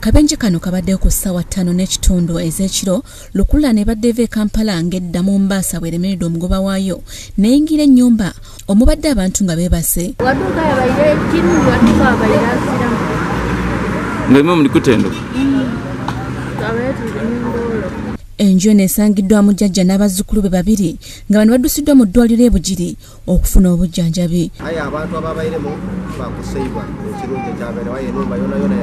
Akabenje kano kabadde ku ssaawa 5:30 ez'ekiro Lukula ne badde ve Kampala ng'edda Mombasa bweremeredde omugoba waayo n'eyingira ennyumba omubadde abantu nga beebase. Waduka yabaire kirungi waduka abaire asiramu. Ng'emu muli kutendo. Enju eno esangiddwamu jjajja n'abazzukulu be babiri nga bano baddusiddwa mu ddwaliro e Bugiri okufuna obujjanjabi. Aye abantu ababairemu bakusibwa ekirungi ekyabeera waye ennyumba yona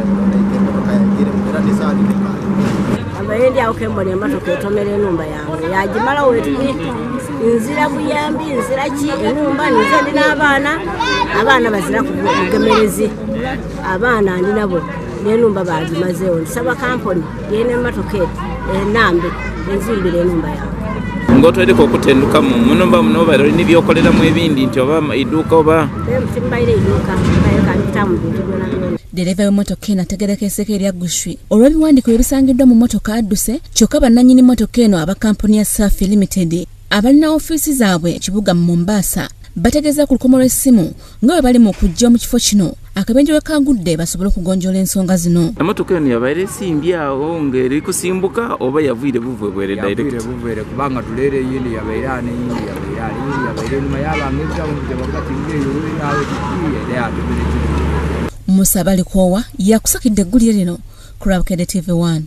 emotoka yagire era tesaani tekale. Abayendi awo kembona emmotoka etomera ennyumba yange yagimala wetuki nzira buyambi nzira ki ennyumba nze ndi n'abaana bazira ku bugemerezi abaana ndi nabo n'ennyumba bagimazeewo nsaba kampuni yene emmotoka enambe enzimbire ennyumba yange. Ng'otwereka okutenduka mu nnyumba muno bali n'ebyokoleramu ebindi nti oba idduuka oba timbaire idduuka kayekabitamu bintu byona byona. Dereva w'emmotoka eno ategereka esseeko erya Gushwi olw'ebiwandiiko ebisangiddwa mu mmotoka adduse kyokka bannannyini mmotoka eno aba kampuni ya Safi Limited abalina ofiisi zaabwe ekibuga mu Mombasa bategeeza ku lukomo lw'essimu nga bwe bali mu kujja mu kifo kino akabenje we kagudde basobole okugonjoola ensonga zino. Emmotoka eno yabaire esimbye awo ng'eri kusimbuka oba yavuire buvwebwere direct? Buvwere kubanga tuleere eyindi yabaire n'eyindi yabaire enyuma y'abantu ebitamu tebakati ng'eyo naawe kikiye era atubire Musa Balikoowa yakusakidde eggulire lino ku Rabukedde TV1.